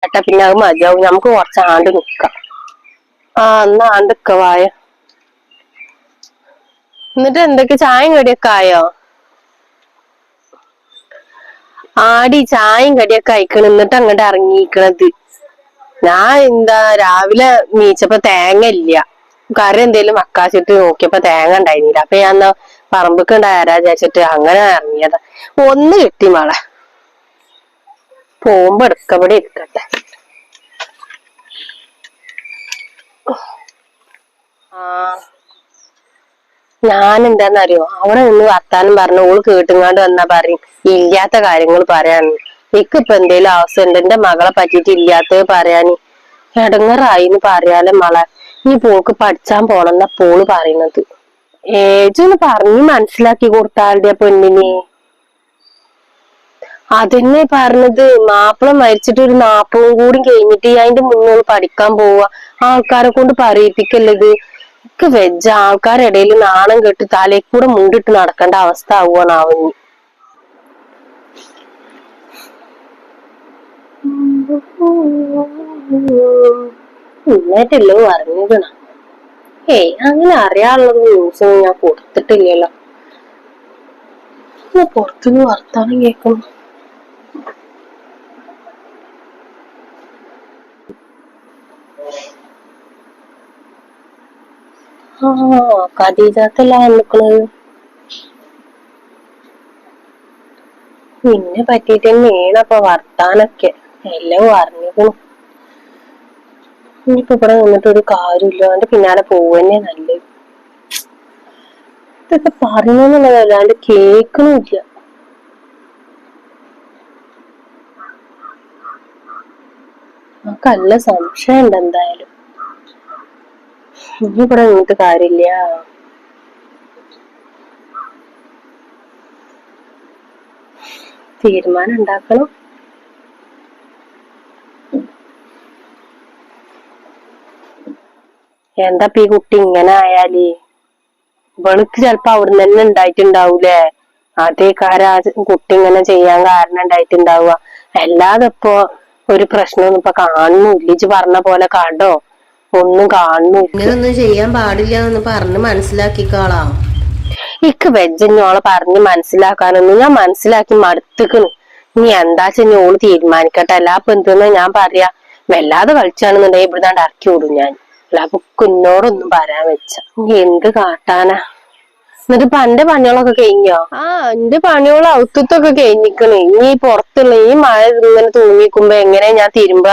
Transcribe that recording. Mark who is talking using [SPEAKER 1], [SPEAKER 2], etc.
[SPEAKER 1] ഏട്ടാ പിന്നെ അത് മതിയാവും, നമുക്ക് കുറച്ചാണ്ട് നിക്കാം. ആ എന്നാ ആണ്ട് വായ. എന്നിട്ട് എന്തൊക്കെ ചായയും കടിയൊക്കെ ആയോ? ആടി ചായയും കടിയൊക്കെ അയക്കണം, എന്നിട്ട് അങ്ങോട്ട് ഇറങ്ങിക്കണത്. ഞാൻ എന്താ രാവിലെ നീച്ചപ്പോ തേങ്ങ ഇല്ല, കറി എന്തേലും മക്കാച്ചിട്ട് നോക്കിയപ്പോ തേങ്ങ ഉണ്ടായിരുന്നില്ല. അപ്പൊ ഞാൻ എന്നാ പറമ്പൊക്കെ ഉണ്ടായാരാ വിചാരിച്ചിട്ട് അങ്ങനെ ഇറങ്ങിയതാ. ഒന്ന് കിട്ടി മോളെ, പോകുമ്പോ എടുക്കവിടെ ഇരിക്കട്ടെ. ആ ഞാൻ എന്താന്നറിയോ, അവിടെ നിന്ന് വർത്താനം പറഞ്ഞു ഓള് കേട്ടുങ്ങാണ്ട് വന്നാ പറയും ഇല്ലാത്ത കാര്യങ്ങൾ പറയാന്ന്. എനിക്കിപ്പൊ എന്തേലും അവസ്ഥ ഉണ്ട് എന്റെ മകളെ പറ്റിട്ട് ഇല്ലാത്തത് പറയാന് എടങ്ങറായിന്ന് പറയാലോ മോളെ. നീ പോക്ക് പഠിച്ചാൻ പോണെന്ന പോള് പറയുന്നത്. ഏജൊന്ന് പറഞ്ഞ് മനസ്സിലാക്കി കൊടുത്താളുടെ പെണ്ണിന്. അതന്നെ പറഞ്ഞത്, മാപ്പിള മരിച്ചിട്ട് ഒരു 40 കൂടി കഴിഞ്ഞിട്ട് അതിന്റെ മുന്നോട്ട് പഠിക്കാൻ പോവുക. ആൾക്കാരെ കൊണ്ട് പറയിപ്പിക്കല്ലത്. എനിക്ക് വെജ ആൾക്കാരിടയിൽ നാണം കെട്ട് തലേക്കൂടെ മുണ്ടിട്ട് നടക്കേണ്ട അവസ്ഥ ആവുകയാണാവുന്നു. ഇന്നേറ്റല്ലോ അറിഞ്ഞിക്കണ. അങ്ങനെ അറിയാനുള്ള ന്യൂസൊന്നും ഞാൻ കൊടുത്തിട്ടില്ലല്ലോ. പുറത്തുനിന്ന് വർത്താനം കേൾക്കണം. ഖദീജത്തല്ല നിക്കണത്. നിന്നെ പറ്റിട്ട് തന്നെയാണ് അപ്പൊ വർത്താനൊക്കെ എല്ലാം അറിഞ്ഞിക്കണു. ഇനിയിപ്പോ ഇവിടെ നിന്നിട്ടൊരു കാര്യമില്ല, അവന്റെ പിന്നാലെ പോവന്നെ നല്ലത്. ഇതൊക്കെ പറഞ്ഞെന്നുള്ളതല്ലാണ്ട് കേൾക്കണില്ല. നമുക്ക് നല്ല സംശയം ഉണ്ട് എന്തായാലും. ഇനി ഇവിടെ നിന്നിട്ട് കാര്യമില്ല. തീരുമാനം ഉണ്ടാക്കണം. എന്താ ഈ കുട്ടി ഇങ്ങനെ ആയാല്? ഇവൾക്ക് ചെലപ്പോ അവിടുന്ന് തന്നെ ഉണ്ടായിട്ടുണ്ടാവൂലേ അതേ കുട്ടി ഇങ്ങനെ ചെയ്യാൻ കാരണം ഉണ്ടായിട്ടുണ്ടാവുക. അല്ലാതെ ഇപ്പൊ ഒരു പ്രശ്നമൊന്നും ഇപ്പൊ കാണുന്നില്ല. ഇജ്ജ് പറഞ്ഞ പോലെ കടോ ഒന്നും കാണുന്നില്ല.
[SPEAKER 2] ഇങ്ങനൊന്നും ചെയ്യാൻ പാടില്ല എന്ന് പറഞ്ഞ് മനസ്സിലാക്കിക്കോളാം.
[SPEAKER 1] ഇക്ക് വെജഞ്ഞോളെ പറഞ്ഞ് മനസ്സിലാക്കാനൊന്നും, ഞാൻ മനസ്സിലാക്കി മടുത്തുക്കണ്. ഇനി എന്താ ഓള് തീരുമാനിക്കട്ടെ. അല്ലാപ്പൊ എന്തെന്ന് ഞാൻ പറയാ. വല്ലാതെ കളിച്ചാണെന്നുണ്ടെങ്കിൽ ഇവിടുന്നാണ്ട് ഇറക്കി വിടും ഞാൻ. അല്ലാപ്പൊ കുന്നോടൊന്നും പറയാൻ വെച്ച ഇനി എന്ത് കാട്ടാനാ. എന്നിട്ട് ഇപ്പൊ എന്റെ പണികളൊക്കെ കഴിഞ്ഞോ? എന്റെ പണികളോ ഔത്തത്തൊക്കെ കഴിഞ്ഞിക്കണ്. ഇനി പുറത്തുള്ള ഈ മഴ ഇങ്ങനെ തൂങ്ങിക്കുമ്പോ എങ്ങനെ ഞാൻ തിരുമ്പാ